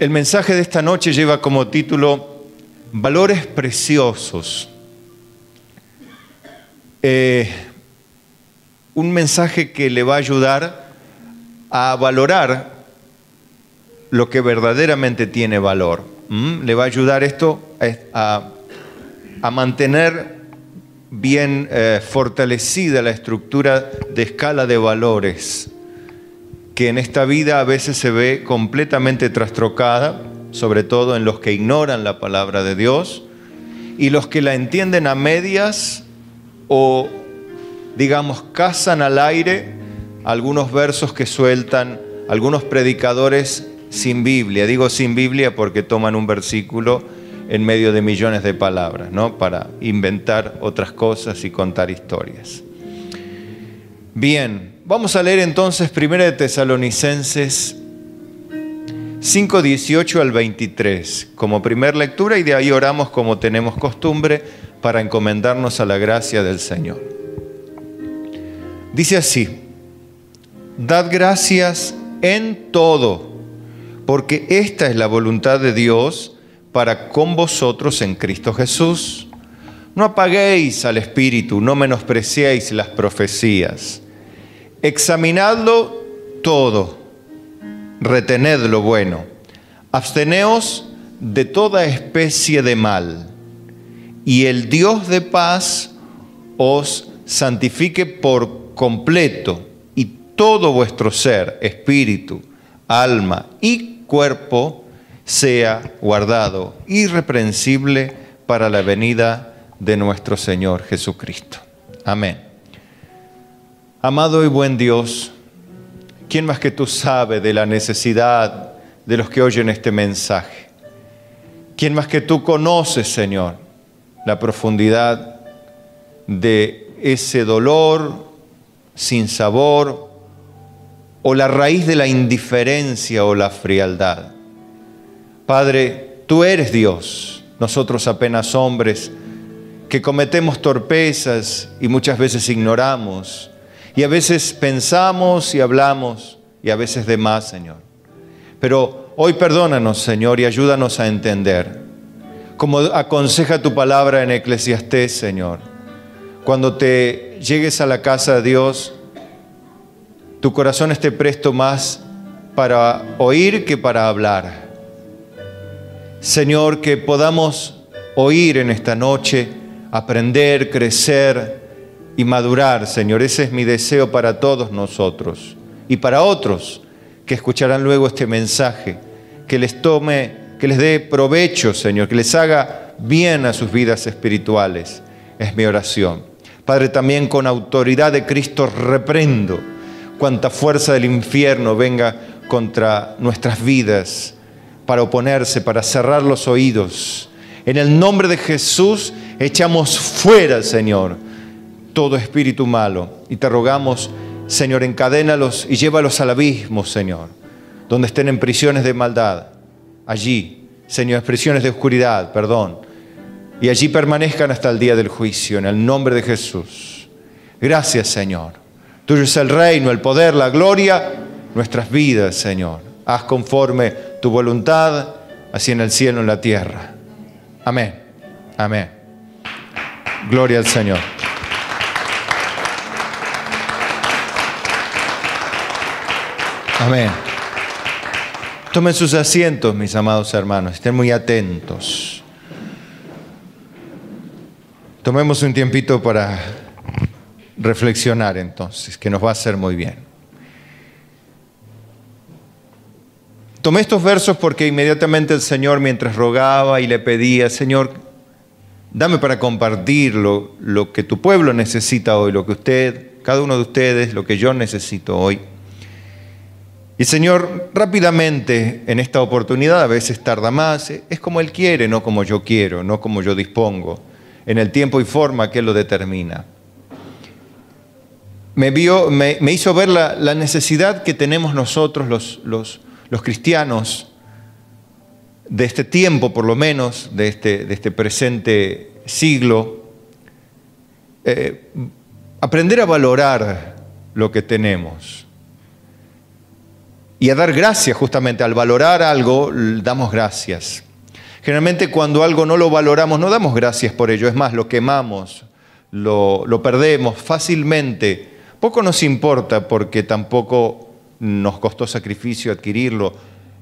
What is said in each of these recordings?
El mensaje de esta noche lleva como título Valores Preciosos. Un mensaje que le va a ayudar a valorar lo que verdaderamente tiene valor. Le va a ayudar esto a mantener bien fortalecida la estructura de escala de valores que en esta vida a veces se ve completamente trastrocada, sobre todo en los que ignoran la palabra de Dios y los que la entienden a medias o, digamos, cazan al aire algunos versos que sueltan algunos predicadores sin Biblia. Digo sin Biblia porque toman un versículo en medio de millones de palabras, ¿no? Para inventar otras cosas y contar historias. Bien, vamos a leer entonces 1 de Tesalonicenses 5, 18 al 23 como primer lectura, y de ahí oramos como tenemos costumbre para encomendarnos a la gracia del Señor. Dice así: Dad gracias en todo, porque esta es la voluntad de Dios para con vosotros en Cristo Jesús. No apaguéis al Espíritu, no menospreciéis las profecías. Examinadlo todo, retened lo bueno, absteneos de toda especie de mal, y el Dios de paz os santifique por completo, y todo vuestro ser, espíritu, alma y cuerpo sea guardado irreprensible para la venida de nuestro Señor Jesucristo. Amén. Amado y buen Dios, ¿quién más que tú sabe de la necesidad de los que oyen este mensaje? ¿Quién más que tú conoces, Señor, la profundidad de ese dolor sin sabor o la raíz de la indiferencia o la frialdad? Padre, tú eres Dios, nosotros apenas hombres que cometemos torpezas y muchas veces ignoramos. Y a veces pensamos y hablamos, y a veces de más, Señor. Pero hoy perdónanos, Señor, y ayúdanos a entender. Como aconseja tu palabra en Eclesiastés, Señor. Cuando te llegues a la casa de Dios, tu corazón esté presto más para oír que para hablar. Señor, que podamos oír en esta noche, aprender, crecer y madurar, Señor. Ese es mi deseo para todos nosotros y para otros que escucharán luego este mensaje, que les dé provecho, Señor, que les haga bien a sus vidas espirituales. Es mi oración. Padre, también con autoridad de Cristo reprendo cuanta fuerza del infierno venga contra nuestras vidas para oponerse, para cerrar los oídos. En el nombre de Jesús echamos fuera, Señor, todo espíritu malo, y te rogamos, Señor, encadénalos y llévalos al abismo, Señor, donde estén en prisiones de maldad. Allí, Señor, prisiones de oscuridad, perdón, y allí permanezcan hasta el día del juicio, en el nombre de Jesús. Gracias, Señor. Tuyo es el reino, el poder, la gloria, nuestras vidas, Señor. Haz conforme tu voluntad, así en el cielo, en la tierra. Amén. Amén. Gloria al Señor. Amén. Tomen sus asientos, mis amados hermanos. Estén muy atentos. Tomemos un tiempito para reflexionar entonces, que nos va a hacer muy bien. Tomé estos versos porque inmediatamente el Señor, mientras rogaba y le pedía, Señor, dame para compartir lo que tu pueblo necesita hoy, lo que cada uno de ustedes, lo que yo necesito hoy. Y Señor, rápidamente en esta oportunidad, a veces tarda más, es como Él quiere, no como yo quiero, no como yo dispongo, en el tiempo y forma que Él lo determina. Me hizo ver la necesidad que tenemos nosotros los cristianos de este tiempo, por lo menos, de este presente siglo, aprender a valorar lo que tenemos. y a dar gracias justamente. Al valorar algo, damos gracias. Generalmente cuando algo no lo valoramos, no damos gracias por ello. Es más, lo quemamos, lo perdemos fácilmente. Poco nos importa porque tampoco nos costó sacrificio adquirirlo,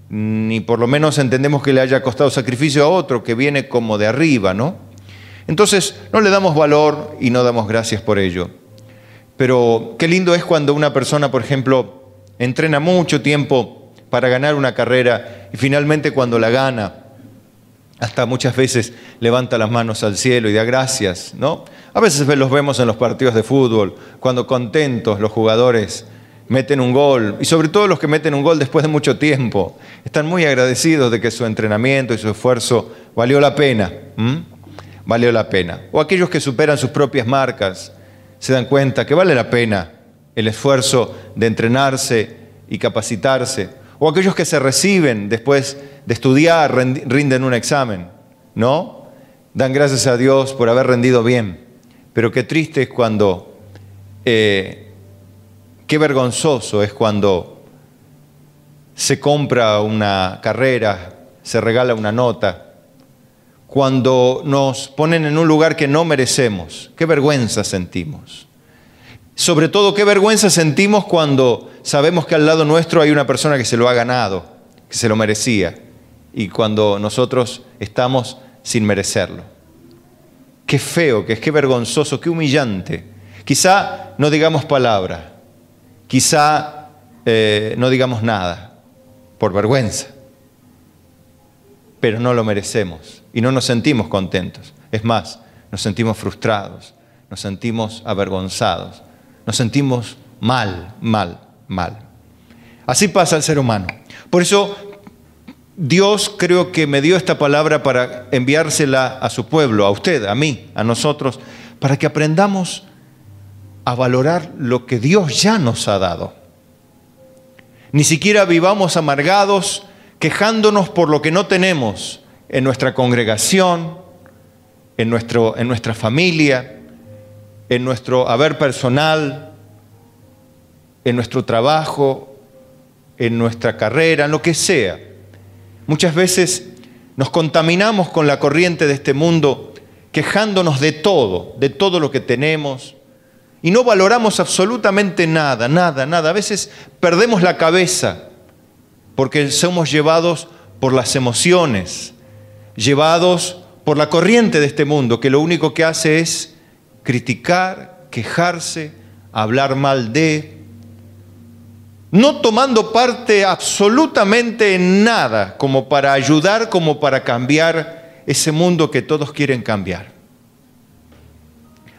ni por lo menos entendemos que le haya costado sacrificio a otro que viene como de arriba, ¿no? Entonces no le damos valor y no damos gracias por ello. Pero qué lindo es cuando una persona, por ejemplo, entrena mucho tiempo para ganar una carrera y finalmente cuando la gana, hasta muchas veces levanta las manos al cielo y da gracias, ¿no? A veces los vemos en los partidos de fútbol, cuando contentos los jugadores meten un gol, y sobre todo los que meten un gol después de mucho tiempo, están muy agradecidos de que su entrenamiento y su esfuerzo valió la pena, valió la pena. O aquellos que superan sus propias marcas, se dan cuenta que vale la pena el esfuerzo de entrenarse y capacitarse. O aquellos que se reciben después de estudiar, rinden un examen, ¿no? Dan gracias a Dios por haber rendido bien. Pero qué triste es cuando, qué vergonzoso es cuando se compra una carrera, se regala una nota, cuando nos ponen en un lugar que no merecemos. Qué vergüenza sentimos. Sobre todo, qué vergüenza sentimos cuando sabemos que al lado nuestro hay una persona que se lo ha ganado, que se lo merecía, y cuando nosotros estamos sin merecerlo. Qué feo que es, qué vergonzoso, qué humillante. Quizá no digamos palabra, quizá no digamos nada, por vergüenza, pero no lo merecemos y no nos sentimos contentos. Es más, nos sentimos frustrados, nos sentimos avergonzados, nos sentimos mal. Así pasa al ser humano. Por eso Dios creo que me dio esta palabra para enviársela a su pueblo, a usted, a mí, a nosotros, para que aprendamos a valorar lo que Dios ya nos ha dado. Ni siquiera vivamos amargados, quejándonos por lo que no tenemos en nuestra congregación, en nuestra familia, en nuestro haber personal, en nuestro trabajo, en nuestra carrera, en lo que sea. Muchas veces nos contaminamos con la corriente de este mundo, quejándonos de todo lo que tenemos, y no valoramos absolutamente nada. A veces perdemos la cabeza porque somos llevados por las emociones, llevados por la corriente de este mundo, que lo único que hace es criticar, quejarse, hablar mal de, no tomando parte absolutamente en nada, como para ayudar, como para cambiar ese mundo que todos quieren cambiar.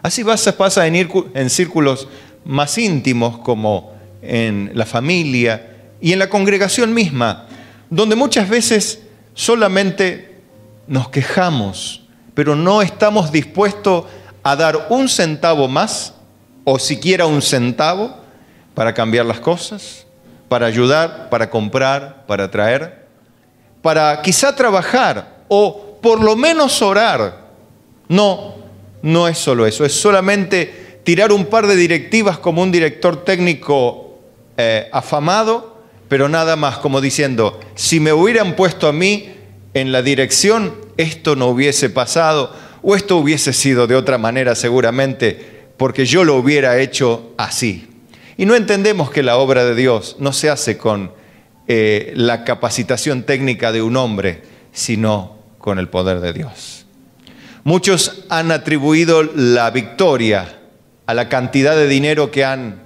Así pasa en círculos más íntimos, como en la familia y en la congregación misma, donde muchas veces solamente nos quejamos, pero no estamos dispuestos a dar un centavo más, o siquiera un centavo, para cambiar las cosas, para ayudar, para comprar, para traer, para quizá trabajar o por lo menos orar. No es solo eso, es solamente tirar un par de directivas como un director técnico afamado, pero nada más, como diciendo, si me hubieran puesto a mí en la dirección, esto no hubiese pasado, o esto hubiese sido de otra manera seguramente, porque yo lo hubiera hecho así. Y no entendemos que la obra de Dios no se hace con la capacitación técnica de un hombre, sino con el poder de Dios. Muchos han atribuido la victoria a la cantidad de dinero que han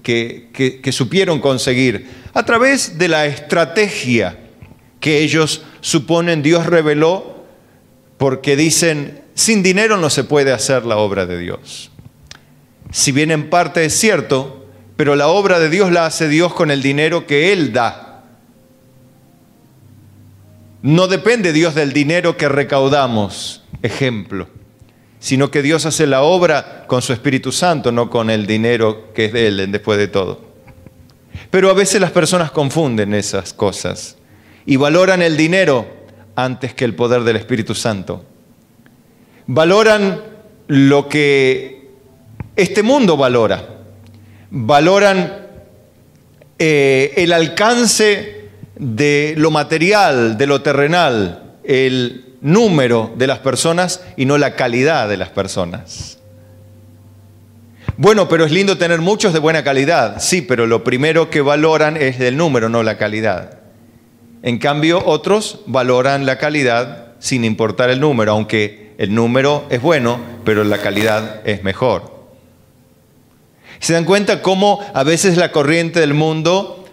que supieron conseguir a través de la estrategia que ellos suponen Dios reveló, porque dicen, sin dinero no se puede hacer la obra de Dios. Si bien en parte es cierto, pero la obra de Dios la hace Dios con el dinero que Él da. No depende Dios del dinero que recaudamos, ejemplo, sino que Dios hace la obra con su Espíritu Santo, no con el dinero que es de Él después de todo. Pero a veces las personas confunden esas cosas y valoran el dinero antes que el poder del Espíritu Santo. Valoran lo que este mundo valora. valoran el alcance de lo material, de lo terrenal, el número de las personas y no la calidad de las personas. Bueno, pero es lindo tener muchos de buena calidad. Sí, pero lo primero que valoran es el número, no la calidad. En cambio, otros valoran la calidad sin importar el número, aunque el número es bueno, pero la calidad es mejor. ¿Se dan cuenta cómo a veces la corriente del mundo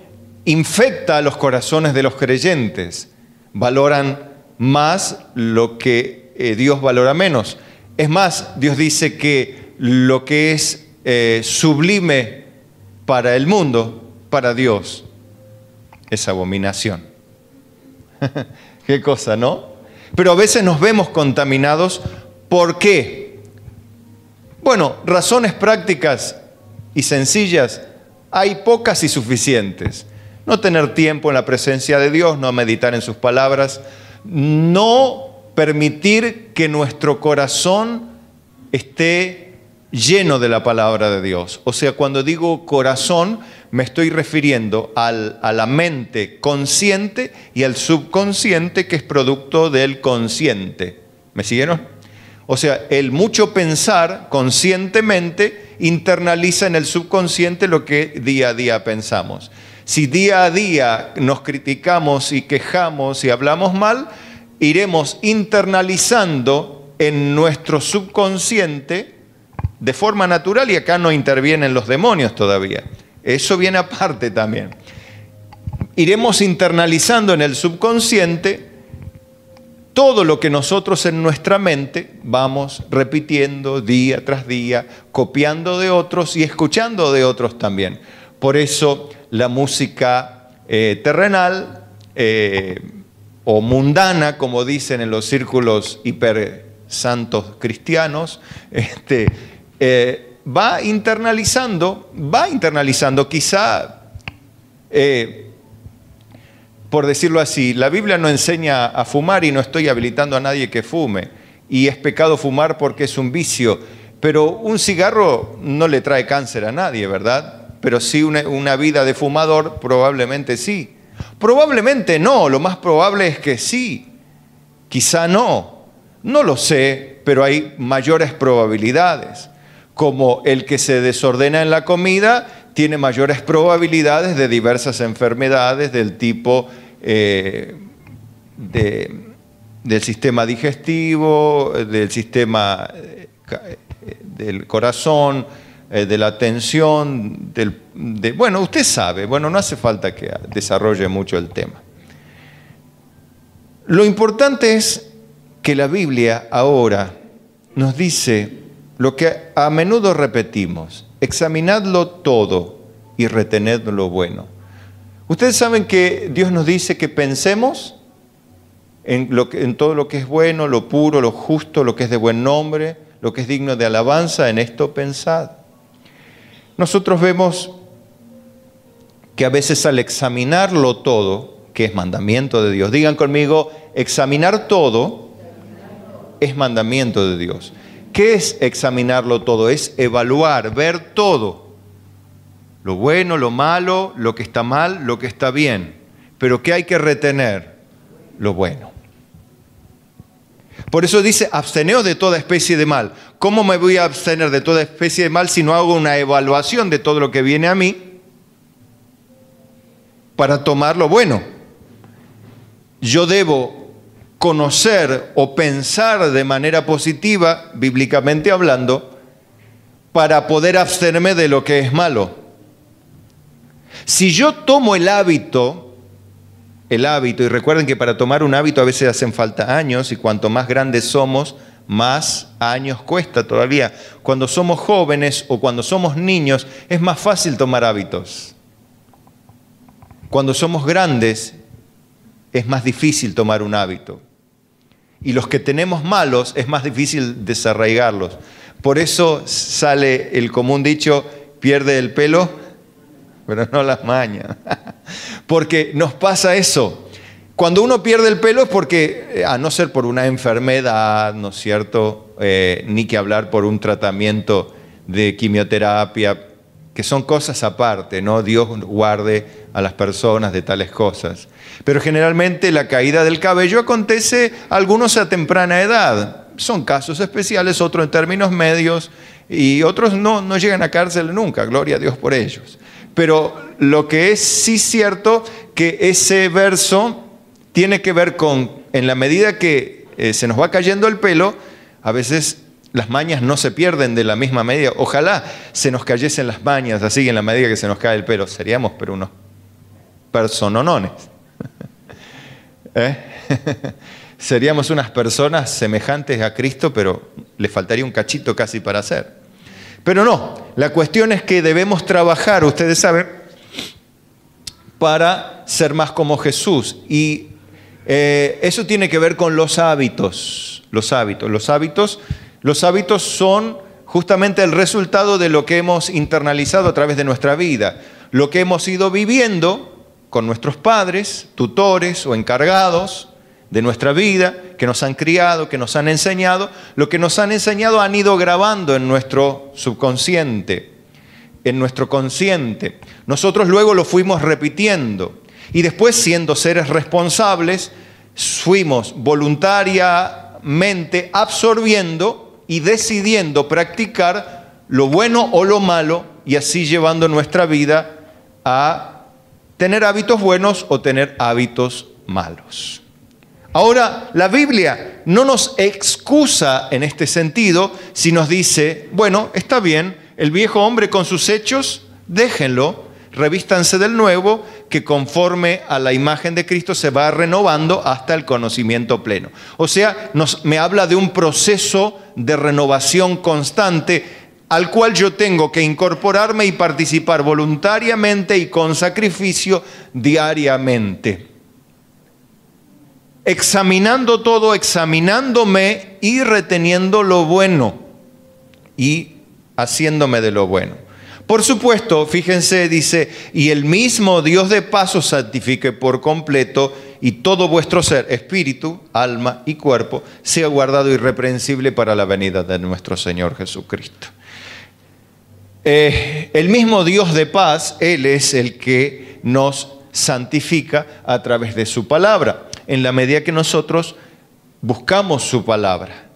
infecta a los corazones de los creyentes? Valoran más lo que Dios valora menos. Es más, Dios dice que lo que es sublime para el mundo, para Dios, es abominación. Qué cosa, ¿no? Pero a veces nos vemos contaminados. ¿Por qué? Bueno, razones prácticas y sencillas hay pocas y suficientes. No tener tiempo en la presencia de Dios, no meditar en sus palabras, no permitir que nuestro corazón esté lleno de la palabra de Dios. O sea, cuando digo corazón, me estoy refiriendo a la mente consciente y al subconsciente, que es producto del consciente. ¿Me siguieron? O sea, el mucho pensar conscientemente internaliza en el subconsciente lo que día a día pensamos. Si día a día nos criticamos y quejamos y hablamos mal, iremos internalizando en nuestro subconsciente de forma natural, y acá no intervienen los demonios todavía. Eso viene aparte también. Iremos internalizando en el subconsciente todo lo que nosotros en nuestra mente vamos repitiendo día tras día, copiando de otros y escuchando de otros también. Por eso la música terrenal o mundana, como dicen en los círculos hipersantos cristianos, va internalizando, quizá, por decirlo así, la Biblia no enseña a fumar y no estoy habilitando a nadie que fume. Y es pecado fumar porque es un vicio. Pero un cigarro no le trae cáncer a nadie, ¿verdad? Pero sí una vida de fumador, probablemente sí. Probablemente no, lo más probable es que sí. Quizá no. No lo sé, pero hay mayores probabilidades. Como el que se desordena en la comida tiene mayores probabilidades de diversas enfermedades del tipo del sistema digestivo, del sistema del corazón, de la atención, bueno, usted sabe, bueno, no hace falta que desarrolle mucho el tema. Lo importante es que la Biblia ahora nos dice lo que a menudo repetimos: examinadlo todo y retened lo bueno. Ustedes saben que Dios nos dice que pensemos en todo lo que es bueno, lo puro, lo justo, lo que es de buen nombre, lo que es digno de alabanza, en esto pensad. Nosotros vemos que a veces al examinarlo todo, que es mandamiento de Dios, digan conmigo, examinar todo es mandamiento de Dios. ¿Qué es examinarlo todo? Es evaluar, ver todo. Lo bueno, lo malo, lo que está mal, lo que está bien. Pero ¿qué hay que retener? Lo bueno. Por eso dice, absteneos de toda especie de mal. ¿Cómo me voy a abstener de toda especie de mal si no hago una evaluación de todo lo que viene a mí para tomar lo bueno? Yo debo conocer o pensar de manera positiva, bíblicamente hablando, para poder abstenerme de lo que es malo. Si yo tomo el hábito, y recuerden que para tomar un hábito a veces hacen falta años, y cuanto más grandes somos, más años cuesta todavía. Cuando somos jóvenes o cuando somos niños, es más fácil tomar hábitos. Cuando somos grandes, es más difícil tomar un hábito. Y los que tenemos malos, es más difícil desarraigarlos. Por eso sale el común dicho, pierde el pelo, pero no las mañas. Porque nos pasa eso. Cuando uno pierde el pelo es porque, a no ser por una enfermedad, ¿no es cierto? Ni que hablar por un tratamiento de quimioterapia que son cosas aparte, ¿no? Dios guarde a las personas de tales cosas. Pero generalmente la caída del cabello acontece algunos a temprana edad. Son casos especiales, otros en términos medios, y otros no llegan a cárcel nunca, gloria a Dios por ellos. Pero lo que es sí cierto, que ese verso tiene que ver con, en la medida que se nos va cayendo el pelo, a veces las mañas no se pierden de la misma medida. Ojalá se nos cayesen las mañas así en la medida que se nos cae el pelo. Seríamos pero unos persononones. Seríamos unas personas semejantes a Cristo, pero le faltaría un cachito casi para hacer. Pero no, la cuestión es que debemos trabajar, ustedes saben, para ser más como Jesús. Y eso tiene que ver con los hábitos. Los hábitos son justamente el resultado de lo que hemos internalizado a través de nuestra vida. Lo que hemos ido viviendo con nuestros padres, tutores o encargados de nuestra vida, que nos han criado, que nos han enseñado. Lo que nos han enseñado han ido grabando en nuestro subconsciente, en nuestro consciente. Nosotros luego lo fuimos repitiendo y después, siendo seres responsables, fuimos voluntariamente absorbiendo y decidiendo practicar lo bueno o lo malo, y así llevando nuestra vida a tener hábitos buenos o tener hábitos malos. Ahora, la Biblia no nos excusa en este sentido si nos dice, bueno, está bien, el viejo hombre con sus hechos, déjenlo, revístanse del nuevo, que conforme a la imagen de Cristo se va renovando hasta el conocimiento pleno. O sea, me habla de un proceso de renovación constante al cual yo tengo que incorporarme y participar voluntariamente y con sacrificio diariamente. Examinando todo, examinándome y reteniendo lo bueno y haciéndome de lo bueno. Por supuesto, fíjense, dice, y el mismo Dios de paz os santifique por completo, y todo vuestro ser, espíritu, alma y cuerpo, sea guardado irreprensible para la venida de nuestro Señor Jesucristo. El mismo Dios de paz, Él es el que nos santifica a través de su palabra. En la medida que nosotros buscamos su palabra,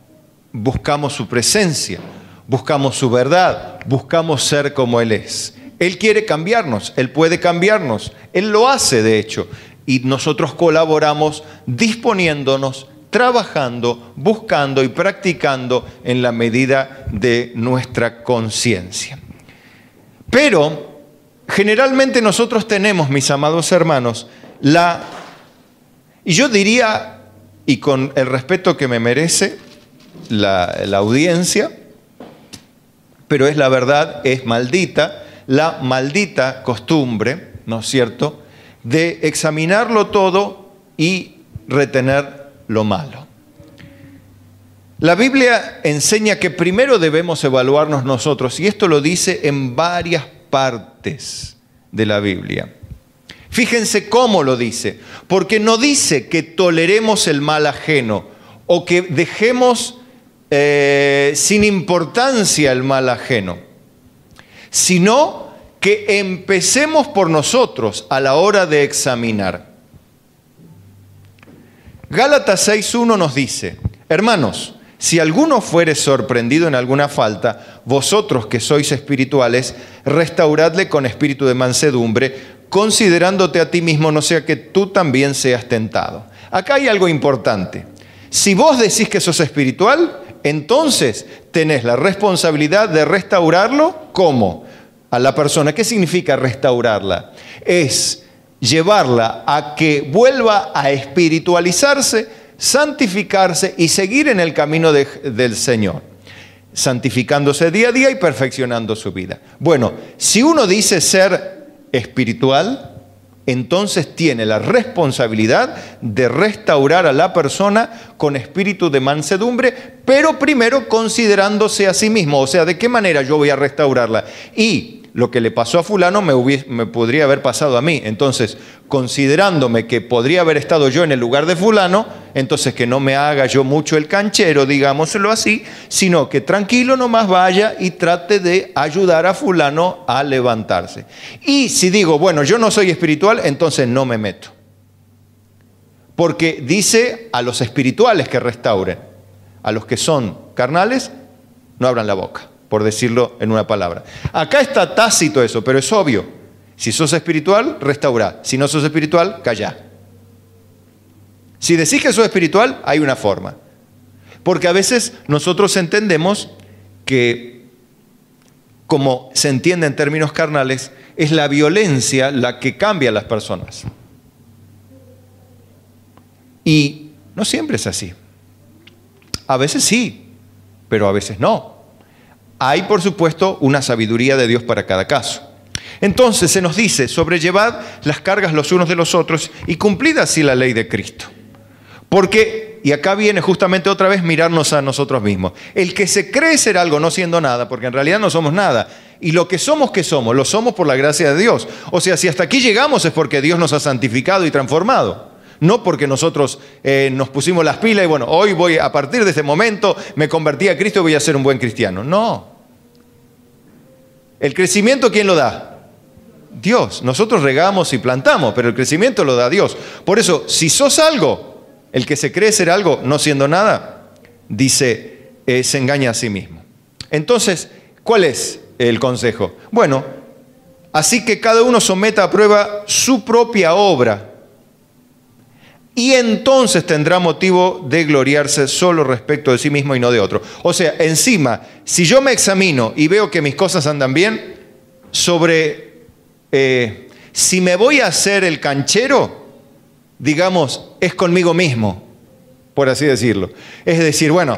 buscamos su presencia, buscamos su verdad, buscamos ser como Él es. Él quiere cambiarnos, Él puede cambiarnos, Él lo hace de hecho, y nosotros colaboramos disponiéndonos, trabajando, buscando y practicando en la medida de nuestra conciencia. Pero generalmente nosotros tenemos, mis amados hermanos, y yo diría, y con el respeto que me merece la audiencia, pero es la verdad, es maldita, la maldita costumbre, ¿no es cierto?, de examinarlo todo y retener lo malo. La Biblia enseña que primero debemos evaluarnos nosotros, y esto lo dice en varias partes de la Biblia. Fíjense cómo lo dice, porque no dice que toleremos el mal ajeno o que dejemos sin importancia el mal ajeno, sino que empecemos por nosotros a la hora de examinar. Gálatas 6:1 nos dice, hermanos, si alguno fuere sorprendido en alguna falta, vosotros que sois espirituales, restauradle con espíritu de mansedumbre, considerándote a ti mismo, no sea que tú también seas tentado. Acá hay algo importante. Si vos decís que sos espiritual, entonces tenés la responsabilidad de restaurarlo. ¿Cómo? A la persona. ¿Qué significa restaurarla? Es llevarla a que vuelva a espiritualizarse, santificarse y seguir en el camino del Señor, santificándose día a día y perfeccionando su vida. Bueno, si uno dice ser espiritual, entonces tiene la responsabilidad de restaurar a la persona con espíritu de mansedumbre, pero primero considerándose a sí mismo. O sea, ¿de qué manera yo voy a restaurarla? Y lo que le pasó a fulano me podría haber pasado a mí. Entonces, considerándome que podría haber estado yo en el lugar de fulano, entonces que no me haga yo mucho el canchero, digámoslo así, sino que tranquilo nomás vaya y trate de ayudar a fulano a levantarse. Y si digo, bueno, yo no soy espiritual, entonces no me meto. Porque dice a los espirituales que restauren, a los que son carnales, no abran la boca, por decirlo en una palabra. Acá está tácito eso, pero es obvio. Si sos espiritual, restaurá. Si no sos espiritual, callá. Si decís que sos espiritual, hay una forma. Porque a veces nosotros entendemos que, como se entiende en términos carnales, es la violencia la que cambia a las personas. Y no siempre es así. A veces sí, pero a veces no. Hay, por supuesto, una sabiduría de Dios para cada caso. Entonces se nos dice, sobrellevad las cargas los unos de los otros y cumplid así la ley de Cristo. Porque, y acá viene justamente otra vez mirarnos a nosotros mismos. El que se cree ser algo no siendo nada, porque en realidad no somos nada. Y lo que somos, ¿qué somos? Lo somos por la gracia de Dios. O sea, si hasta aquí llegamos es porque Dios nos ha santificado y transformado. No porque nosotros nos pusimos las pilas y bueno, hoy voy, a partir de este momento, me convertí a Cristo y voy a ser un buen cristiano. No. ¿El crecimiento quién lo da? Dios. Nosotros regamos y plantamos, pero el crecimiento lo da Dios. Por eso, si sos algo, el que se cree ser algo no siendo nada, dice, se engaña a sí mismo. Entonces, ¿cuál es el consejo? Bueno, así que cada uno someta a prueba su propia obra. Y entonces tendrá motivo de gloriarse solo respecto de sí mismo y no de otro. O sea, encima, si yo me examino y veo que mis cosas andan bien, si me voy a hacer el canchero, digamos, es conmigo mismo, por así decirlo. Es decir, bueno,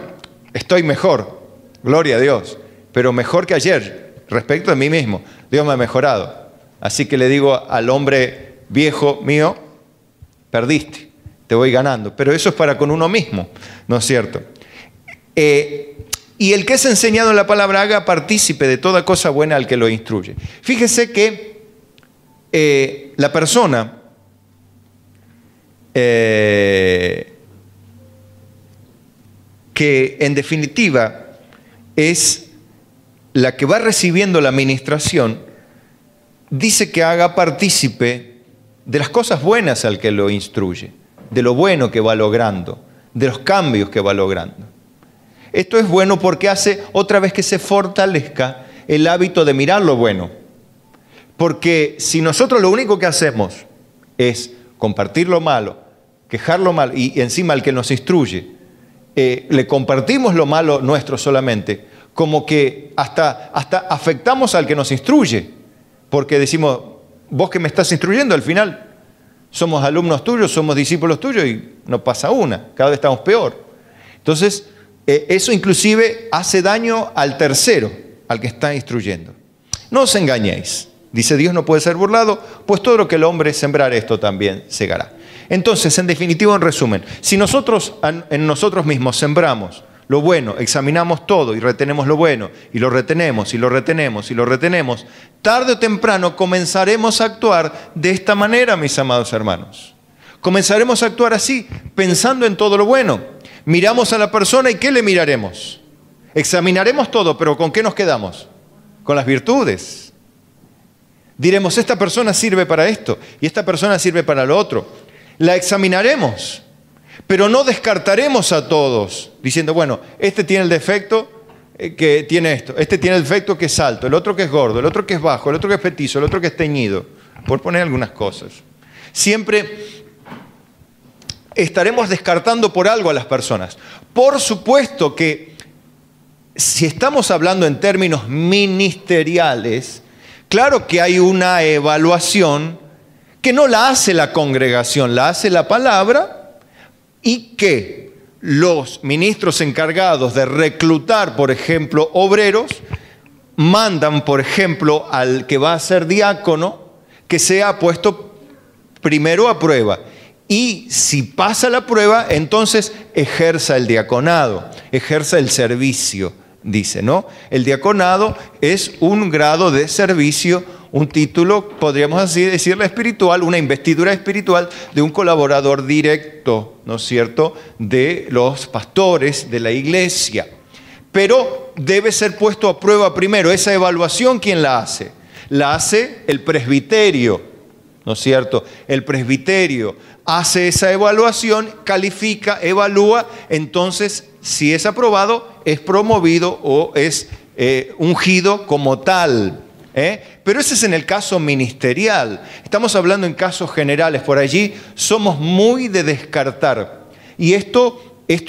estoy mejor, gloria a Dios, pero mejor que ayer, respecto de mí mismo. Dios me ha mejorado. Así que le digo al hombre viejo mío, perdiste. Te voy ganando, pero eso es para con uno mismo, ¿no es cierto? Y el que es enseñado en la palabra haga partícipe de toda cosa buena al que lo instruye. Fíjese que la persona que en definitiva es la que va recibiendo la administración, dice que haga partícipe de las cosas buenas al que lo instruye, de lo bueno que va logrando, de los cambios que va logrando. Esto es bueno porque hace otra vez que se fortalezca el hábito de mirar lo bueno. Porque si nosotros lo único que hacemos es compartir lo malo, quejar lo malo y encima al que nos instruye, le compartimos lo malo nuestro solamente, como que hasta afectamos al que nos instruye. Porque decimos, vos que me estás instruyendo, al final somos alumnos tuyos, somos discípulos tuyos y no pasa una, cada vez estamos peor. Entonces, eso inclusive hace daño al tercero, al que está instruyendo. No os engañéis, dice Dios no puede ser burlado, pues todo lo que el hombre sembrar esto también segará. Entonces, en definitiva, en resumen, si nosotros en nosotros mismos sembramos lo bueno, examinamos todo y retenemos lo bueno, y lo retenemos, y lo retenemos, y lo retenemos, tarde o temprano comenzaremos a actuar de esta manera, mis amados hermanos. Comenzaremos a actuar así, pensando en todo lo bueno. Miramos a la persona y ¿qué le miraremos? Examinaremos todo, pero ¿con qué nos quedamos? Con las virtudes. Diremos, esta persona sirve para esto, y esta persona sirve para lo otro. La examinaremos. Pero no descartaremos a todos, diciendo, bueno, este tiene el defecto que tiene esto, este tiene el defecto que es alto, el otro que es gordo, el otro que es bajo, el otro que es petizo, el otro que es teñido, por poner algunas cosas. Siempre estaremos descartando por algo a las personas. Por supuesto que si estamos hablando en términos ministeriales, claro que hay una evaluación que no la hace la congregación, la hace la palabra. Y que los ministros encargados de reclutar, por ejemplo, obreros, mandan, por ejemplo, al que va a ser diácono, que sea puesto primero a prueba. Y si pasa la prueba, entonces ejerza el diaconado, ejerza el servicio, dice, ¿no? El diaconado es un grado de servicio, un título, podríamos así decirle espiritual, una investidura espiritual de un colaborador directo, ¿no es cierto?, de los pastores de la iglesia. Pero debe ser puesto a prueba primero. Esa evaluación, ¿quién la hace? La hace el presbiterio, ¿no es cierto? El presbiterio hace esa evaluación, califica, evalúa, entonces si es aprobado, es promovido o es ungido como tal. Pero ese es en el caso ministerial. Estamos hablando en casos generales. Por allí somos muy de descartar. Y esto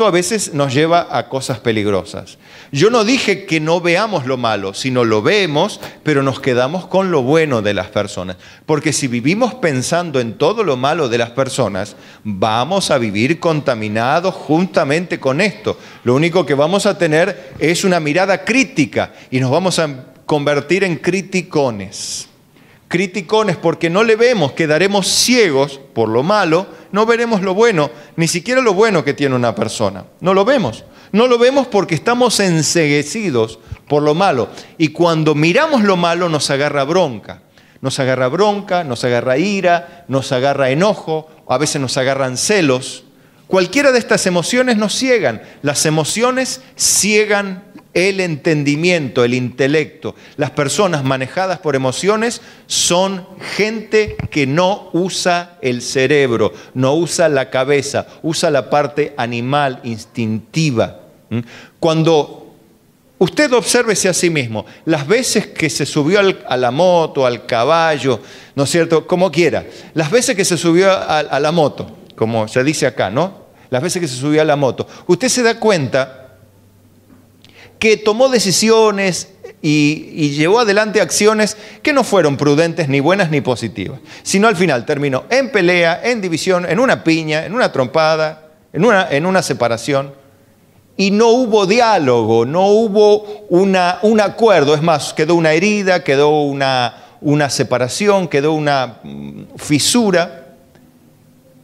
a veces nos lleva a cosas peligrosas. Yo no dije que no veamos lo malo, sino lo vemos, pero nos quedamos con lo bueno de las personas. Porque si vivimos pensando en todo lo malo de las personas, vamos a vivir contaminados juntamente con esto. Lo único que vamos a tener es una mirada crítica y nos vamos a convertir en criticones. Criticones porque no le vemos, quedaremos ciegos por lo malo, no veremos lo bueno, ni siquiera lo bueno que tiene una persona. No lo vemos. No lo vemos porque estamos enceguecidos por lo malo. Y cuando miramos lo malo nos agarra bronca. Nos agarra bronca, nos agarra ira, nos agarra enojo, a veces nos agarran celos. Cualquiera de estas emociones nos ciegan. Las emociones ciegan el entendimiento, el intelecto. Las personas manejadas por emociones son gente que no usa el cerebro, no usa la cabeza, usa la parte animal, instintiva. Cuando usted obsérvese a sí mismo, las veces que se subió a la moto, al caballo, ¿no es cierto?, como quiera, las veces que se subió a la moto, como se dice acá, ¿no?, las veces que se subió a la moto, usted se da cuenta que tomó decisiones y llevó adelante acciones que no fueron prudentes, ni buenas, ni positivas, sino al final terminó en pelea, en división, en una piña, en una trompada, en una separación, y no hubo diálogo, no hubo un acuerdo. Es más, quedó una herida, quedó una separación, quedó una fisura,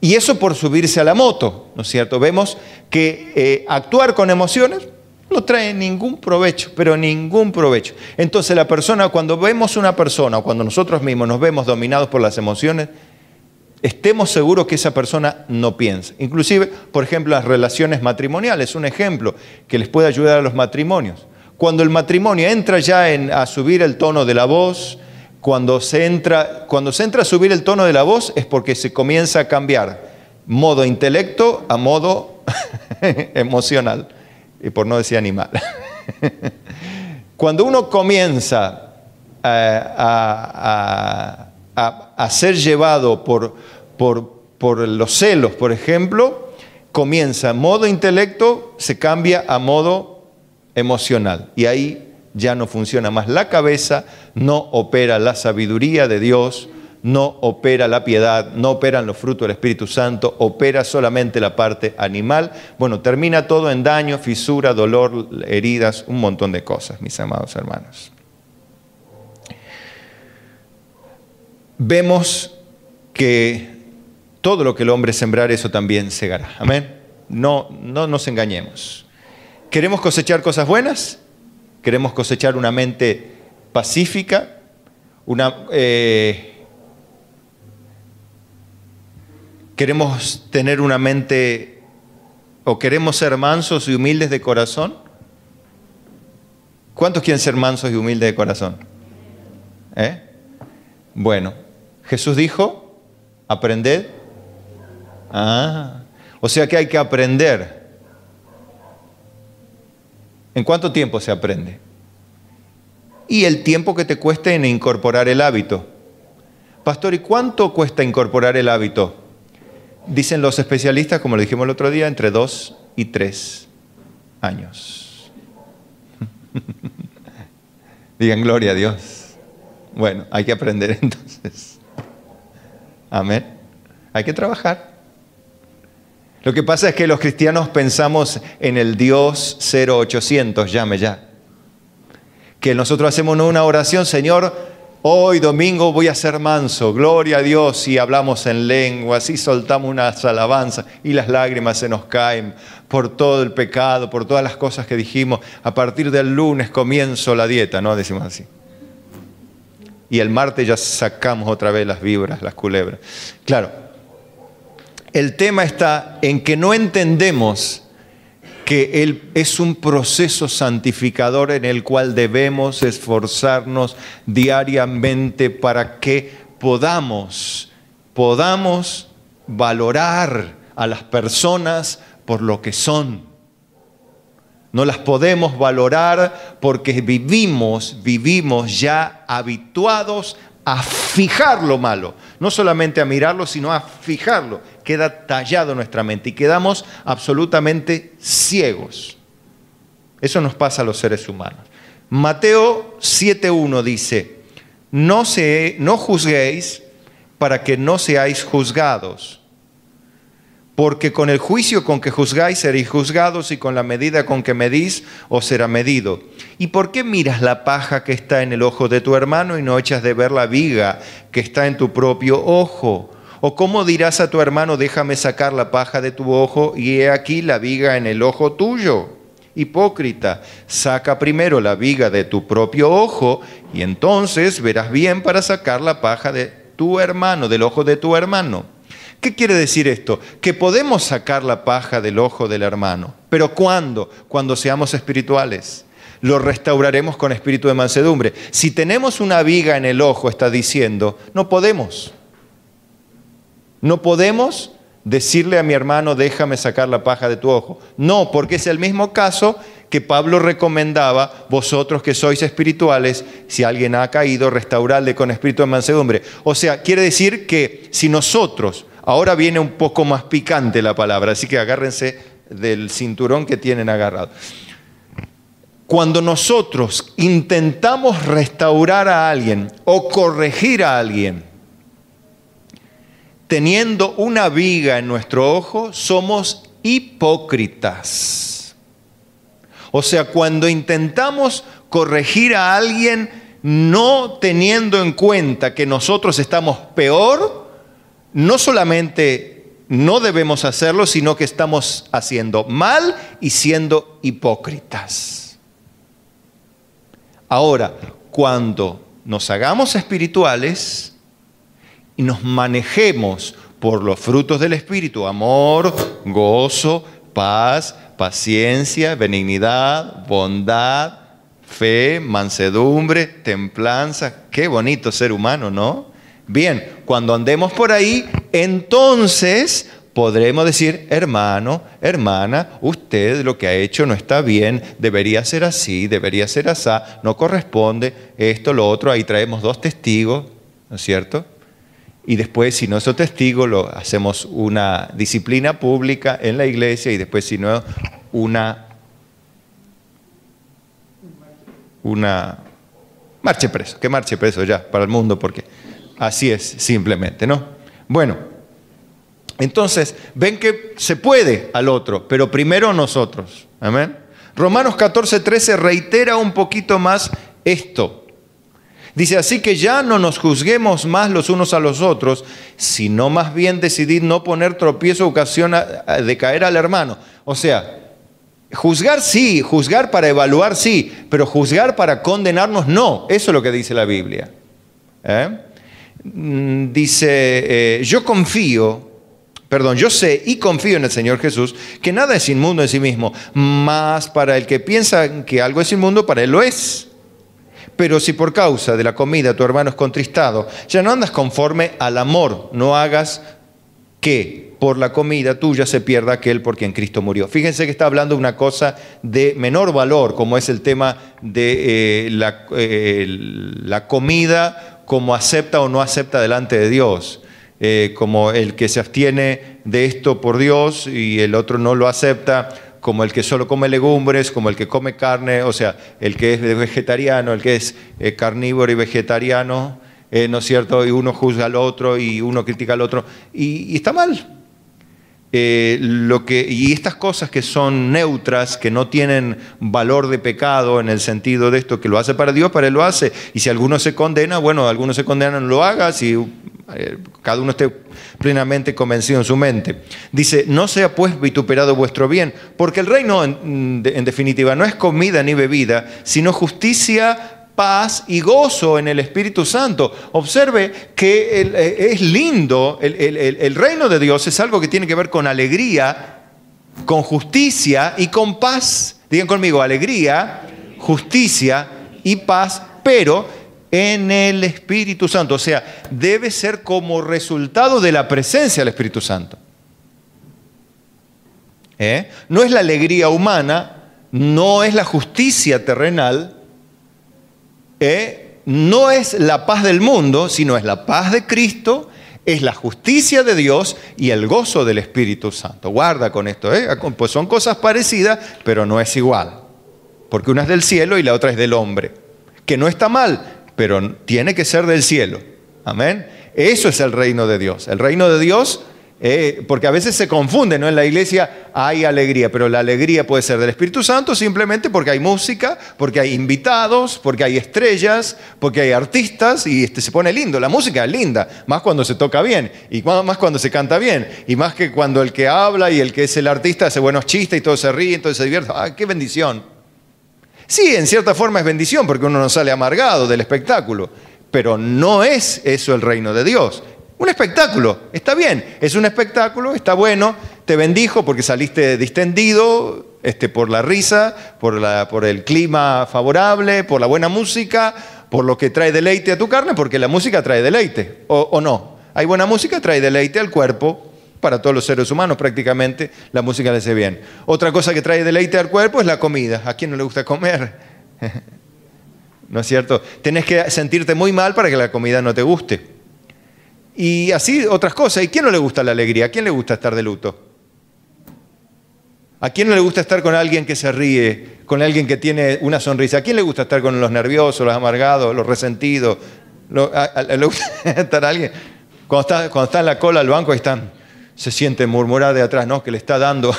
y eso por subirse a la moto, ¿no es cierto? Vemos que actuar con emociones no trae ningún provecho, pero ningún provecho. Entonces la persona, cuando vemos una persona, o cuando nosotros mismos nos vemos dominados por las emociones, estemos seguros que esa persona no piensa. Inclusive, por ejemplo, las relaciones matrimoniales, un ejemplo que les puede ayudar a los matrimonios. Cuando el matrimonio entra ya a subir el tono de la voz, cuando se entra a subir el tono de la voz es porque se comienza a cambiar modo intelecto a modo emocional. Y por no decir animal. Cuando uno comienza a ser llevado por los celos, por ejemplo, comienza modo intelecto, se cambia a modo emocional. Y ahí ya no funciona más la cabeza, no opera la sabiduría de Dios, no opera la piedad, no operan los frutos del Espíritu Santo, opera solamente la parte animal. Bueno, termina todo en daño, fisura, dolor, heridas, un montón de cosas, mis amados hermanos. Vemos que todo lo que el hombre sembrar, eso también segará. Amén. No nos engañemos. ¿Queremos cosechar cosas buenas? ¿Queremos cosechar una mente pacífica? ¿Queremos tener una mente o queremos ser mansos y humildes de corazón? ¿Cuántos quieren ser mansos y humildes de corazón? Bueno, Jesús dijo, aprended. O sea que hay que aprender. ¿En cuánto tiempo se aprende? Y el tiempo que te cueste en incorporar el hábito. Pastor, ¿y cuánto cuesta incorporar el hábito? Dicen los especialistas, como lo dijimos el otro día, entre 2 y 3 años. Digan gloria a Dios. Bueno, hay que aprender entonces. Amén. Hay que trabajar. Lo que pasa es que los cristianos pensamos en el Dios 0800, llame ya. Que nosotros hacemos una oración, Señor, hoy domingo voy a ser manso, gloria a Dios, y hablamos en lenguas y soltamos unas alabanzas y las lágrimas se nos caen por todo el pecado, por todas las cosas que dijimos. A partir del lunes comienzo la dieta, ¿no? Decimos así. y el martes ya sacamos otra vez las víboras, las culebras. Claro, el tema está en que no entendemos que es un proceso santificador en el cual debemos esforzarnos diariamente para que podamos valorar a las personas por lo que son. No las podemos valorar porque vivimos ya habituados a fijar lo malo. No solamente a mirarlo, sino a fijarlo. Queda tallado en nuestra mente y quedamos absolutamente ciegos. Eso nos pasa a los seres humanos. Mateo 7:1 dice, no juzguéis para que no seáis juzgados. Porque con el juicio con que juzgáis seréis juzgados y con la medida con que medís os será medido. ¿Y por qué miras la paja que está en el ojo de tu hermano y no echas de ver la viga que está en tu propio ojo? ¿O cómo dirás a tu hermano, déjame sacar la paja de tu ojo y he aquí la viga en el ojo tuyo? Hipócrita, saca primero la viga de tu propio ojo y entonces verás bien para sacar la paja de tu hermano, del ojo de tu hermano. ¿Qué quiere decir esto? Que podemos sacar la paja del ojo del hermano. ¿Pero cuándo? Cuando seamos espirituales. Lo restauraremos con espíritu de mansedumbre. Si tenemos una viga en el ojo, está diciendo, no podemos. No podemos decirle a mi hermano, déjame sacar la paja de tu ojo. No, porque es el mismo caso que Pablo recomendaba, vosotros que sois espirituales, si alguien ha caído, restaurarle con espíritu de mansedumbre. O sea, quiere decir que si nosotros, ahora viene un poco más picante la palabra, así que agárrense del cinturón que tienen agarrado. Cuando nosotros intentamos restaurar a alguien o corregir a alguien, teniendo una viga en nuestro ojo, somos hipócritas. O sea, cuando intentamos corregir a alguien no teniendo en cuenta que nosotros estamos peor, no solamente no debemos hacerlo, sino que estamos haciendo mal y siendo hipócritas. Ahora, cuando nos hagamos espirituales y nos manejemos por los frutos del Espíritu, amor, gozo, paz, paciencia, benignidad, bondad, fe, mansedumbre, templanza. Qué bonito ser humano, ¿no? Bien, cuando andemos por ahí, entonces podremos decir, hermano, hermana, usted lo que ha hecho no está bien, debería ser así, debería ser así, no corresponde, esto, lo otro, ahí traemos 2 testigos, ¿no es cierto? Y después, si no son testigos, hacemos una disciplina pública en la iglesia y después, si no, una marche preso, que marche preso ya para el mundo, porque así es simplemente, ¿no? Bueno, entonces, ven que se puede al otro, pero primero nosotros, ¿amén? Romanos 14:13 reitera un poquito más esto. Dice, así que ya no nos juzguemos más los unos a los otros, sino más bien decidid no poner tropiezo o ocasión de caer al hermano. O sea, juzgar sí, juzgar para evaluar sí, pero juzgar para condenarnos no. Eso es lo que dice la Biblia. Dice, yo sé y confío en el Señor Jesús, que nada es inmundo en sí mismo, mas para el que piensa que algo es inmundo, para él lo es. Pero si por causa de la comida tu hermano es contristado, ya no andas conforme al amor, no hagas que por la comida tuya se pierda aquel por quien Cristo murió. Fíjense que está hablando de una cosa de menor valor, como es el tema de la comida, como acepta o no acepta delante de Dios. Como el que se abstiene de esto por Dios y el otro no lo acepta, como el que solo come legumbres, como el que come carne, o sea, el que es vegetariano, el que es carnívoro y vegetariano, ¿no es cierto? Y uno juzga al otro y uno critica al otro, y está mal. Y estas cosas que son neutras, que no tienen valor de pecado en el sentido de esto, que lo hace para Dios, para Él lo hace. Y si alguno se condena, bueno, algunos se condenan, lo haga, si cada uno esté plenamente convencido en su mente. Dice, no sea pues vituperado vuestro bien, porque el reino en definitiva no es comida ni bebida, sino justicia, paz y gozo en el Espíritu Santo. Observe que es lindo, el reino de Dios es algo que tiene que ver con alegría, con justicia y con paz. Digan conmigo, alegría, justicia y paz, pero en el Espíritu Santo. O sea, debe ser como resultado de la presencia del Espíritu Santo. No es la alegría humana, no es la justicia terrenal, no es la paz del mundo, sino es la paz de Cristo, es la justicia de Dios y el gozo del Espíritu Santo. Guarda con esto, pues son cosas parecidas, pero no es igual. Porque una es del cielo y la otra es del hombre. Que no está mal, pero tiene que ser del cielo. Amén. Eso es el reino de Dios. El reino de Dios, porque a veces se confunde, ¿no? En la iglesia hay alegría, pero la alegría puede ser del Espíritu Santo simplemente porque hay música, porque hay invitados, porque hay estrellas, porque hay artistas y se pone lindo. La música es linda, más cuando se toca bien y más cuando se canta bien y más que cuando el que habla y el que es el artista hace buenos chistes y todos se ríen, todos se divierten. ¡Ay, qué bendición! Sí, en cierta forma es bendición porque uno no sale amargado del espectáculo, pero no es eso el reino de Dios. Un espectáculo, está bien, es un espectáculo, está bueno, te bendijo porque saliste distendido por la risa, por el clima favorable, por la buena música, por lo que trae deleite a tu carne, porque la música trae deleite, o no. Hay buena música, trae deleite al cuerpo, para todos los seres humanos prácticamente, la música le hace bien. Otra cosa que trae deleite al cuerpo es la comida. ¿A quién no le gusta comer? ¿No es cierto? Tenés que sentirte muy mal para que la comida no te guste. Y así otras cosas. ¿Y quién no le gusta la alegría? ¿A quién le gusta estar de luto? ¿A quién no le gusta estar con alguien que se ríe? Con alguien que tiene una sonrisa. ¿A quién le gusta estar con los nerviosos, los amargados, los resentidos? ¿Le gusta estar alguien? Cuando está en la cola al banco, ahí están. Se siente murmurar de atrás, ¿no? Que le está dando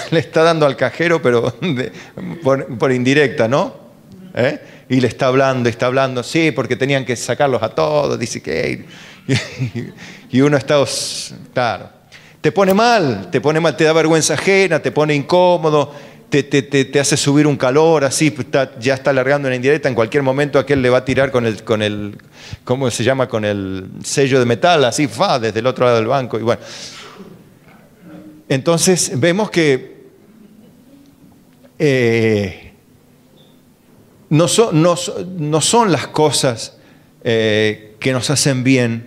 al cajero, pero por indirecta, ¿no? Y le está hablando, sí, porque tenían que sacarlos a todos, dice que... Y uno está, claro, te pone mal, te da vergüenza ajena, te pone incómodo, te hace subir un calor, así, ya está largando una indirecta, en cualquier momento aquel le va a tirar con el ¿cómo se llama? Con el sello de metal, así, desde el otro lado del banco, y bueno. Entonces vemos que no son las cosas que nos hacen bien,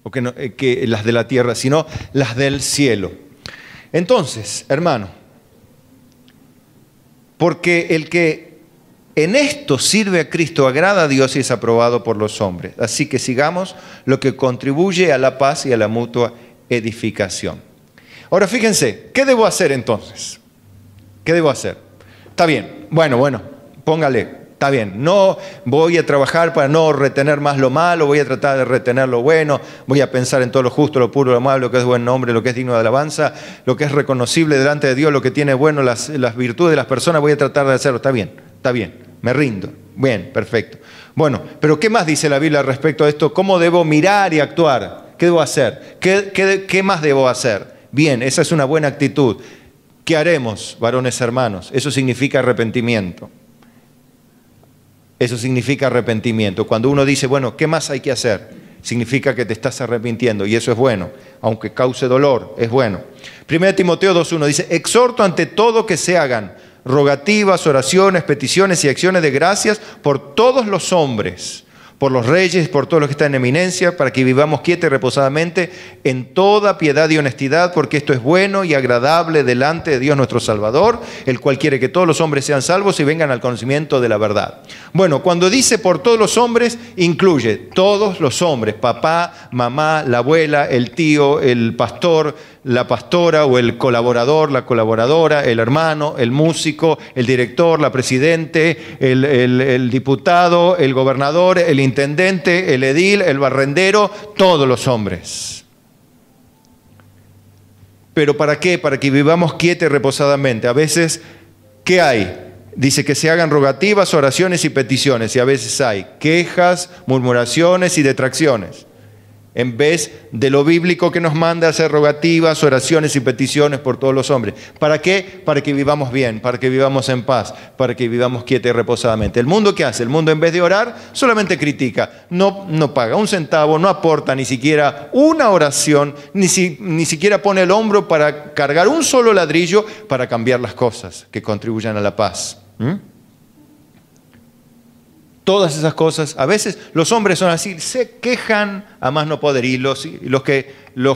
o que las de la tierra, sino las del cielo. Entonces, hermano, porque el que en esto sirve a Cristo agrada a Dios y es aprobado por los hombres. Así que sigamos lo que contribuye a la paz y a la mutua edificación. Ahora fíjense, ¿qué debo hacer entonces? ¿Qué debo hacer? Está bien, bueno, póngale. Está bien, no voy a trabajar para no retener más lo malo, voy a tratar de retener lo bueno, voy a pensar en todo lo justo, lo puro, lo amable, lo que es buen nombre, lo que es digno de alabanza, lo que es reconocible delante de Dios, lo que tiene bueno, las virtudes de las personas, voy a tratar de hacerlo. Está bien, me rindo. Bien, perfecto. Bueno, pero ¿qué más dice la Biblia respecto a esto? ¿Cómo debo mirar y actuar? ¿Qué debo hacer? ¿Qué más debo hacer? Bien, esa es una buena actitud. ¿Qué haremos, varones hermanos? Eso significa arrepentimiento. Eso significa arrepentimiento. Cuando uno dice, bueno, ¿qué más hay que hacer? Significa que te estás arrepintiendo y eso es bueno. Aunque cause dolor, es bueno. 1 Timoteo 2:1 dice, exhorto ante todo que se hagan rogativas, oraciones, peticiones y acciones de gracias por todos los hombres, por los reyes, por todos los que están en eminencia, para que vivamos quietos y reposadamente en toda piedad y honestidad, porque esto es bueno y agradable delante de Dios nuestro Salvador, el cual quiere que todos los hombres sean salvos y vengan al conocimiento de la verdad. Bueno, cuando dice por todos los hombres, incluye todos los hombres, papá, mamá, la abuela, el tío, el pastor, la pastora o el colaborador, la colaboradora, el hermano, el músico, el director, la presidente, el diputado, el gobernador, el intendente, el edil, el barrendero, todos los hombres. ¿Pero para qué? Para que vivamos quietos y reposadamente. A veces, ¿qué hay? Dice que se hagan rogativas, oraciones y peticiones. Y a veces hay quejas, murmuraciones y detracciones. en vez de lo bíblico que nos manda a hacer rogativas, oraciones y peticiones por todos los hombres. ¿Para qué? Para que vivamos bien, para que vivamos en paz, para que vivamos quieta y reposadamente. ¿El mundo qué hace? El mundo en vez de orar solamente critica, no paga un centavo, no aporta ni siquiera una oración, ni siquiera pone el hombro para cargar un solo ladrillo para cambiar las cosas que contribuyan a la paz. Todas esas cosas, a veces los hombres son así, se quejan a más no poder, y los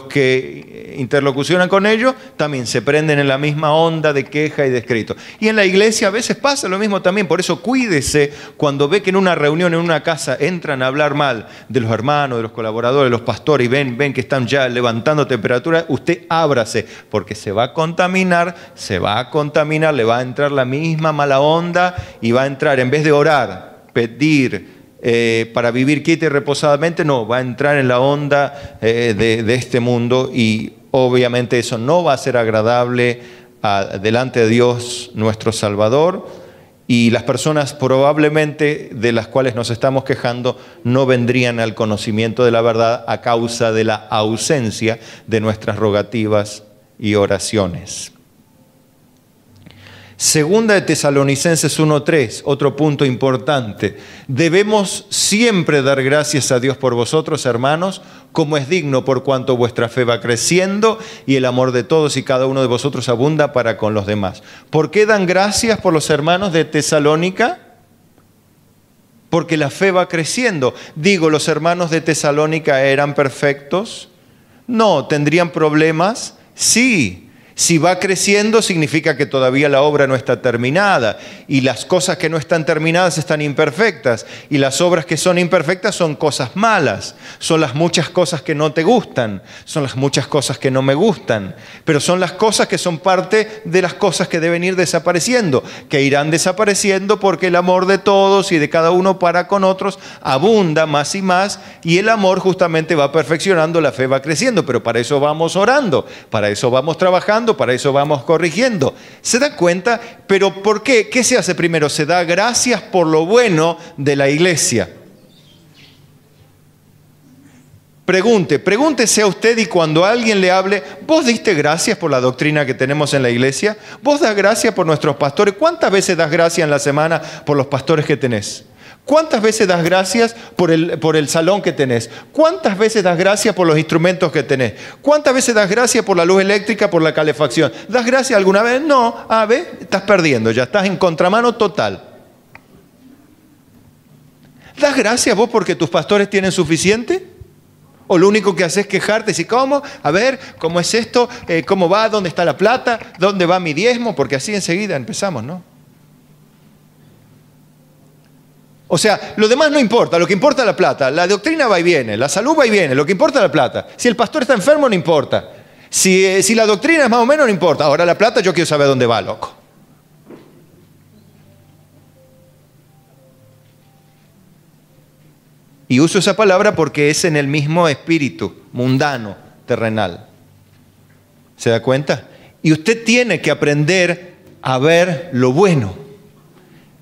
que interlocucionan con ellos también se prenden en la misma onda de queja y de escrito. Y en la iglesia a veces pasa lo mismo también, por eso cuídese cuando ve que en una reunión, en una casa, entran a hablar mal de los hermanos, de los colaboradores, de los pastores, y ven que están ya levantando temperatura, usted ábrase, porque se va a contaminar, le va a entrar la misma mala onda y va a entrar, en vez de orar, pedir para vivir quieta y reposadamente, no, va a entrar en la onda de este mundo, y obviamente eso no va a ser agradable delante de Dios nuestro Salvador, y las personas probablemente de las cuales nos estamos quejando no vendrían al conocimiento de la verdad a causa de la ausencia de nuestras rogativas y oraciones. Segunda de Tesalonicenses 1:3, otro punto importante. Debemos siempre dar gracias a Dios por vosotros, hermanos, como es digno, por cuanto vuestra fe va creciendo y el amor de todos y cada uno de vosotros abunda para con los demás. ¿Por qué dan gracias por los hermanos de Tesalónica? Porque la fe va creciendo. Digo, ¿los hermanos de Tesalónica eran perfectos? No. ¿Tendrían problemas? Sí. Si va creciendo significa que todavía la obra no está terminada, y las cosas que no están terminadas están imperfectas, y las obras que son imperfectas son cosas malas, son las muchas cosas que no te gustan, son las muchas cosas que no me gustan, pero son las cosas que son parte de las cosas que deben ir desapareciendo, que irán desapareciendo porque el amor de todos y de cada uno para con otros abunda más y más, y el amor justamente va perfeccionando, la fe va creciendo, pero para eso vamos orando, para eso vamos trabajando, para eso vamos corrigiendo. ¿Se da cuenta? ¿Pero por qué? ¿Qué se hace primero? Se da gracias por lo bueno de la iglesia. Pregúntese a usted, y cuando alguien le hable, ¿vos diste gracias por la doctrina que tenemos en la iglesia? ¿Vos das gracias por nuestros pastores? ¿Cuántas veces das gracias en la semana por los pastores que tenés? ¿Cuántas veces das gracias por el salón que tenés? ¿Cuántas veces das gracias por los instrumentos que tenés? ¿Cuántas veces das gracias por la luz eléctrica, por la calefacción? ¿Das gracias alguna vez? No. Estás perdiendo, ya estás en contramano total. ¿Das gracias vos porque tus pastores tienen suficiente? ¿O lo único que haces es quejarte y decir, ¿cómo? A ver, ¿cómo es esto? ¿Cómo va? ¿Dónde está la plata? ¿Dónde va mi diezmo? Porque así enseguida empezamos, ¿no? O sea, lo demás no importa, lo que importa es la plata. La doctrina va y viene, la salud va y viene, lo que importa es la plata. Si el pastor está enfermo, no importa. Si la doctrina es más o menos, no importa. Ahora la plata, yo quiero saber dónde va, loco. Y uso esa palabra porque es en el mismo espíritu mundano, terrenal. ¿Se da cuenta? Y usted tiene que aprender a ver lo bueno,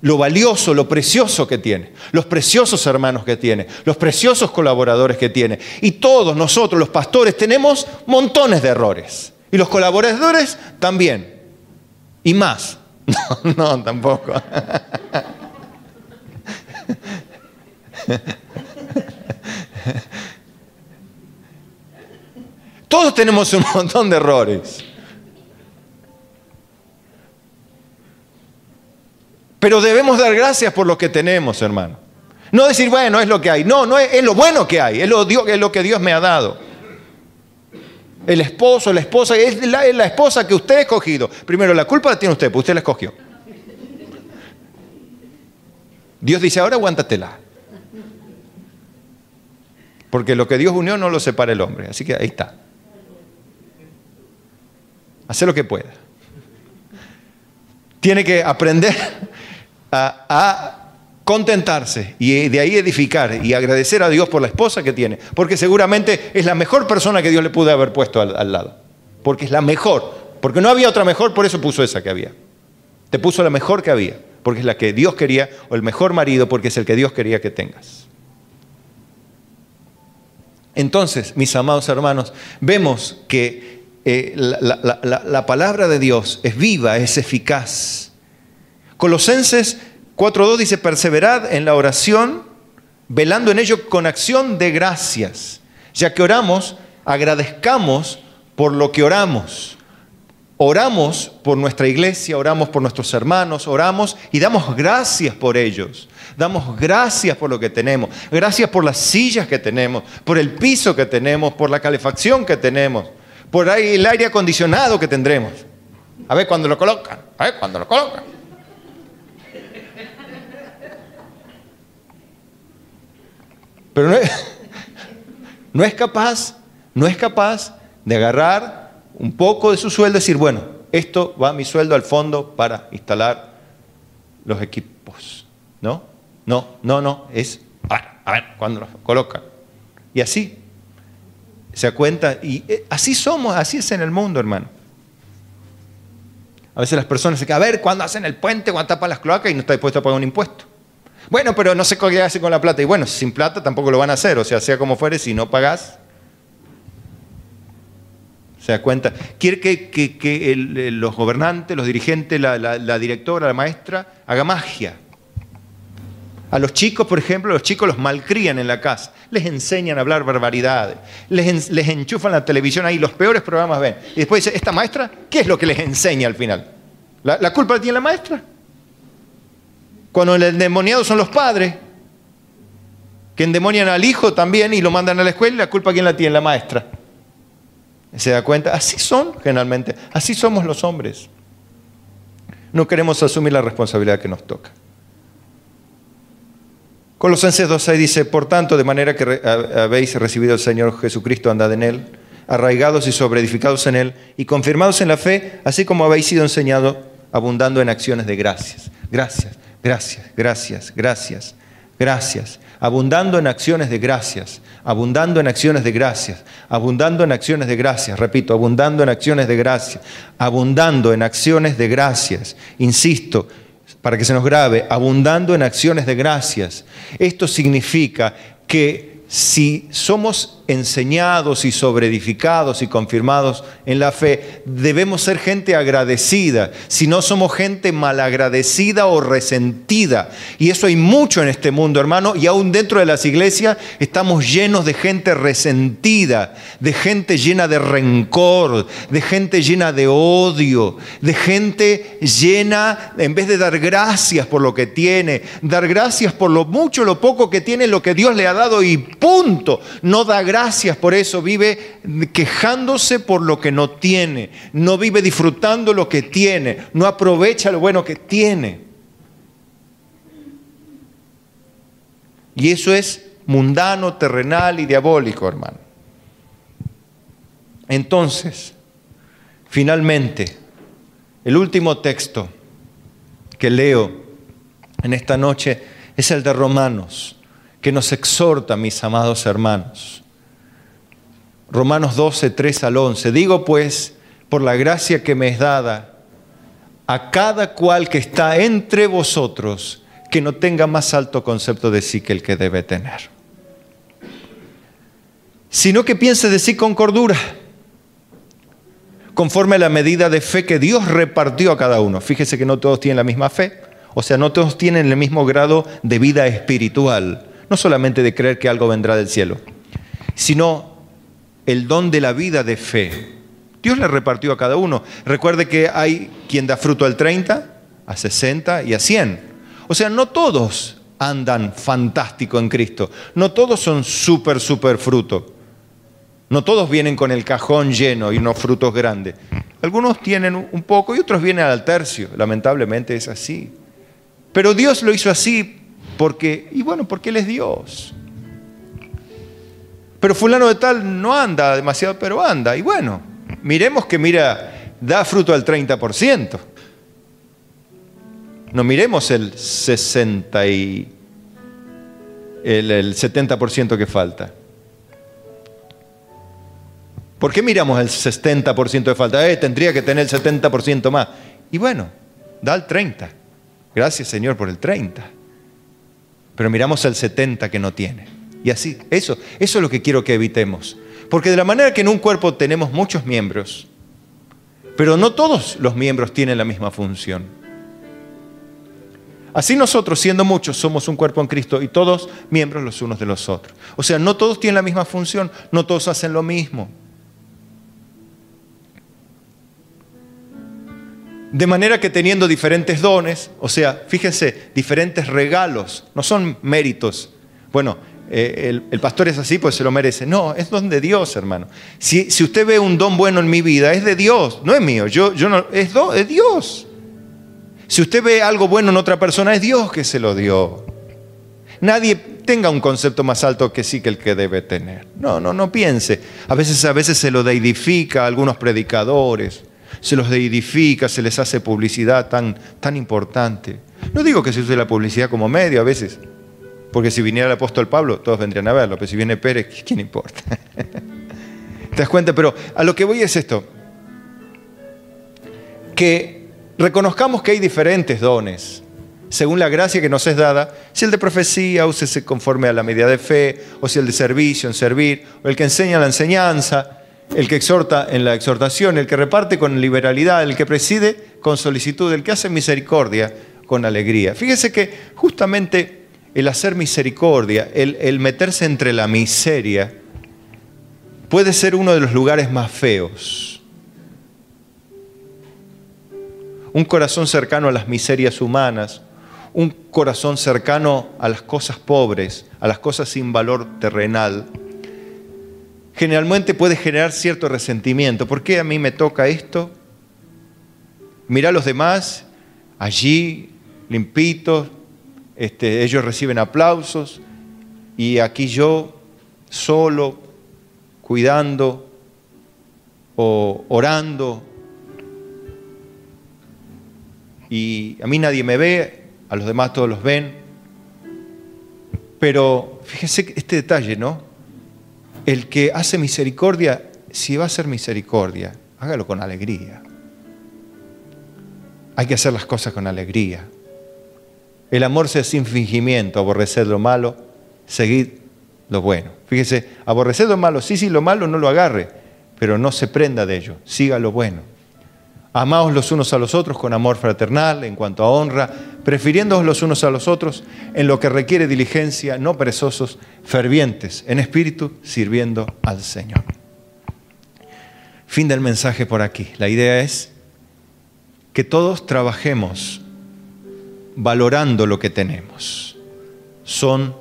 lo valioso, lo precioso que tiene, los preciosos hermanos que tiene, los preciosos colaboradores que tiene. Y todos nosotros, los pastores, tenemos montones de errores. Y los colaboradores también. Y más. No, tampoco. Todos tenemos un montón de errores. Pero debemos dar gracias por lo que tenemos, hermano. No decir, bueno, es lo que hay. No es lo bueno que hay, es lo que Dios me ha dado. El esposo, la esposa, es la esposa que usted ha escogido. Primero, la culpa la tiene usted, porque usted la escogió. Dios dice, ahora aguántatela. Porque lo que Dios unió no lo separa el hombre. Así que ahí está. Hace lo que pueda. Tiene que aprender a contentarse y de ahí edificar y agradecer a Dios por la esposa que tiene, porque seguramente es la mejor persona que Dios le pudo haber puesto al lado, porque es la mejor, porque no había otra mejor, por eso puso esa que había. Te puso la mejor que había, porque es la que Dios quería, o el mejor marido, porque es el que Dios quería que tengas. Entonces, mis amados hermanos, vemos que la palabra de Dios es viva, es eficaz. Colosenses 4:2 dice, perseverad en la oración, velando en ello con acción de gracias. Ya que oramos, agradezcamos por lo que oramos. Oramos por nuestra iglesia, oramos por nuestros hermanos, oramos y damos gracias por ellos. Damos gracias por lo que tenemos, gracias por las sillas que tenemos, por el piso que tenemos, por la calefacción que tenemos, por ahí el aire acondicionado que tendremos. A ver cuándo lo colocan, a ver cuándo lo colocan. Pero no es capaz de agarrar un poco de su sueldo y decir, bueno, esto va mi sueldo al fondo para instalar los equipos. No, es, a ver, cuando lo colocan. Y así, se da cuenta, y así somos, así es en el mundo, hermano. A veces las personas se quedan, a ver, ¿cuándo hacen el puente, cuándo tapan las cloacas y no está dispuesto a pagar un impuesto? Bueno, pero no sé qué hace con la plata. Y bueno, sin plata tampoco lo van a hacer, o sea como fuere, si no pagás. ¿Se da cuenta? Quiere que los gobernantes, los dirigentes, la directora, la maestra, haga magia. A los chicos, por ejemplo, los chicos los malcrían en la casa. Les enseñan a hablar barbaridades. Les enchufan la televisión ahí, los peores programas ven. Y después dice, ¿esta maestra? ¿Qué es lo que les enseña al final? ¿La culpa la tiene la maestra? Cuando el endemoniado son los padres, que endemonian al hijo también y lo mandan a la escuela, y la culpa ¿quién la tiene? La maestra. ¿Se da cuenta? Así son generalmente, así somos los hombres. No queremos asumir la responsabilidad que nos toca. Colosenses 2:6 dice, por tanto, de manera que habéis recibido al Señor Jesucristo, andad en Él, arraigados y sobreedificados en Él, y confirmados en la fe, así como habéis sido enseñados, abundando en acciones de gracias. Gracias, gracias, gracias, gracias, gracias. Abundando en acciones de gracias, abundando en acciones de gracias, abundando en acciones de gracias, repito, abundando en acciones de gracias, abundando en acciones de gracias, insisto, para que se nos grabe, abundando en acciones de gracias. Esto significa que si somos enseñados y sobreedificados y confirmados en la fe, debemos ser gente agradecida. Si no, somos gente malagradecida o resentida. Y eso hay mucho en este mundo, hermano. Y aún dentro de las iglesias estamos llenos de gente resentida, de gente llena de rencor, de gente llena de odio, de gente llena, en vez de dar gracias por lo que tiene, dar gracias por lo mucho o lo poco que tiene, lo que Dios le ha dado y punto. No da gracias por eso, vive quejándose por lo que no tiene, no vive disfrutando lo que tiene, no aprovecha lo bueno que tiene. Y eso es mundano, terrenal y diabólico, hermano. Entonces, finalmente, el último texto que leo en esta noche es el de Romanos, que nos exhorta, mis amados hermanos. Romanos 12, 3 al 11. Digo pues, por la gracia que me es dada, a cada cual que está entre vosotros, que no tenga más alto concepto de sí que el que debe tener, sino que piense de sí con cordura, conforme a la medida de fe que Dios repartió a cada uno. Fíjese que no todos tienen la misma fe, o sea, no todos tienen el mismo grado de vida espiritual, no solamente de creer que algo vendrá del cielo, sino el don de la vida de fe. Dios le repartió a cada uno. Recuerde que hay quien da fruto al 30, a 60 y a 100. O sea, no todos andan fantástico en Cristo. No todos son súper fruto. No todos vienen con el cajón lleno y unos frutos grandes. Algunos tienen un poco y otros vienen al tercio. Lamentablemente es así. Pero Dios lo hizo así porque Él es Dios. Pero fulano de tal no anda demasiado, pero anda. Y bueno, miremos que da fruto al 30%. No miremos el 60 y el 70% que falta. ¿Por qué miramos el 70% que falta? Tendría que tener el 70% más. Y bueno, da el 30. Gracias, Señor, por el 30. Pero miramos el 70 que no tiene. Y así, eso es lo que quiero que evitemos. Porque de la manera que en un cuerpo tenemos muchos miembros, pero no todos los miembros tienen la misma función. Así nosotros, siendo muchos, somos un cuerpo en Cristo y todos miembros los unos de los otros. O sea, no todos tienen la misma función, no todos hacen lo mismo. De manera que teniendo diferentes dones, o sea, fíjense, diferentes regalos, no son méritos. Bueno, el pastor es así, pues se lo merece. No, es don de Dios, hermano. Si usted ve un don bueno en mi vida, es de Dios, no es mío. Yo no, es Dios. Si usted ve algo bueno en otra persona, es Dios que se lo dio. Nadie tenga un concepto más alto que sí que el que debe tener. No piense. A veces se lo deidifica a algunos predicadores. Se los deidifica, se les hace publicidad tan importante. No digo que se use la publicidad como medio a veces, porque si viniera el apóstol Pablo, todos vendrían a verlo, pero si viene Pérez, ¿quién importa? ¿Te das cuenta? Pero a lo que voy es esto, que reconozcamos que hay diferentes dones, según la gracia que nos es dada. Si el de profecía, úsese conforme a la medida de fe, o si el de servicio, en servir, o el que enseña la enseñanza, el que exhorta en la exhortación, el que reparte con liberalidad, el que preside con solicitud, el que hace misericordia con alegría. Fíjese que justamente el hacer misericordia, el meterse entre la miseria, puede ser uno de los lugares más feos. Un corazón cercano a las miserias humanas, un corazón cercano a las cosas pobres, a las cosas sin valor terrenal, generalmente puede generar cierto resentimiento. ¿Por qué a mí me toca esto? Mirá a los demás, allí, limpitos, ellos reciben aplausos, y aquí yo, solo, cuidando o orando, y a mí nadie me ve, a los demás todos los ven. Pero fíjense este detalle, ¿no? El que hace misericordia, si va a hacer misericordia, hágalo con alegría. Hay que hacer las cosas con alegría. El amor sea sin fingimiento, aborrecer lo malo, seguid lo bueno. Fíjese, aborrecer lo malo, sí, lo malo no lo agarre, pero no se prenda de ello, siga lo bueno. Amaos los unos a los otros con amor fraternal, en cuanto a honra, prefiriéndoos los unos a los otros en lo que requiere diligencia, no perezosos, fervientes en espíritu, sirviendo al Señor. Fin del mensaje por aquí. La idea es que todos trabajemos valorando lo que tenemos. Son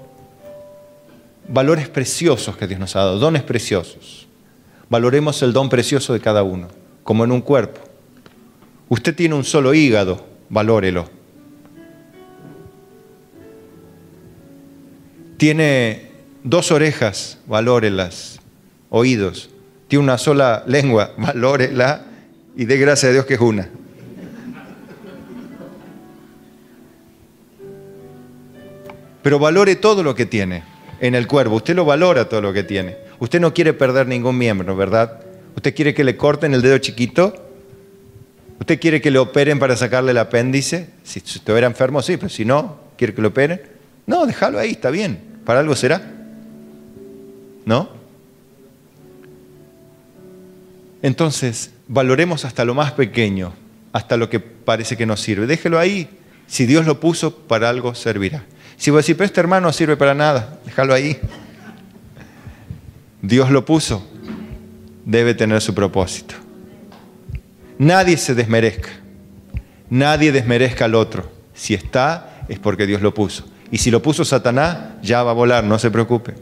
valores preciosos que Dios nos ha dado, dones preciosos. Valoremos el don precioso de cada uno, como en un cuerpo. Usted tiene un solo hígado, valórelo. Tiene 2 orejas, valórelas. Oídos. Tiene una sola lengua, valórela y dé gracias a Dios que es una. Pero valore todo lo que tiene en el cuerpo. Usted lo valora todo lo que tiene. Usted no quiere perder ningún miembro, ¿verdad? ¿Usted quiere que le corten el dedo chiquito? ¿Usted quiere que le operen para sacarle el apéndice? Si estuviera enfermo, sí, pero si no, ¿quiere que lo operen? No, déjalo ahí, está bien. Para algo será. ¿No? Entonces, valoremos hasta lo más pequeño, hasta lo que parece que nos sirve. Déjelo ahí. Si Dios lo puso, para algo servirá. Si vos decís, pero este hermano no sirve para nada, déjalo ahí. Dios lo puso, debe tener su propósito. Nadie se desmerezca. Nadie desmerezca al otro. Si está, es porque Dios lo puso. Y si lo puso Satanás, ya va a volar, no se preocupe.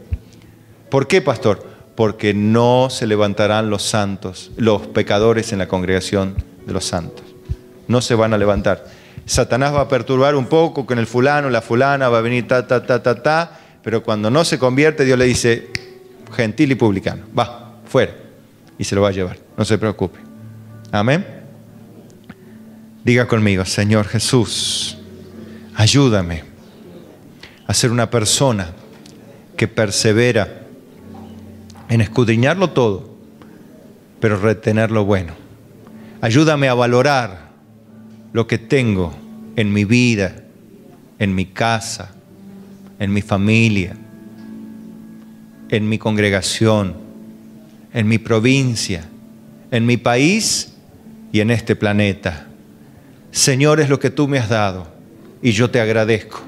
¿Por qué, pastor? Porque no se levantarán los santos, los pecadores en la congregación de los santos. No se van a levantar. Satanás va a perturbar un poco con el fulano, la fulana, va a venir pero cuando no se convierte, Dios le dice, gentil y publicano, va, fuera, y se lo va a llevar, no se preocupe. Amén. Diga conmigo, Señor Jesús, ayúdame a ser una persona que persevera en escudriñarlo todo, pero retener lo bueno. Ayúdame a valorar lo que tengo en mi vida, en mi casa, en mi familia. en mi congregación, en mi provincia, en mi país y en este planeta. Señor, es lo que tú me has dado y yo te agradezco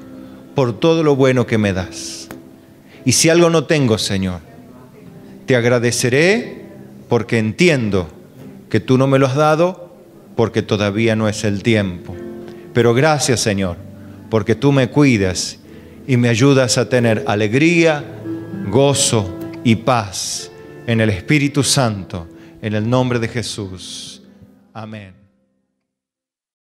por todo lo bueno que me das. Y si algo no tengo, Señor, te agradeceré porque entiendo que tú no me lo has dado porque todavía no es el tiempo. Pero gracias, Señor, porque tú me cuidas y me ayudas a tener alegría, gozo y paz en el Espíritu Santo, en el nombre de Jesús. Amén.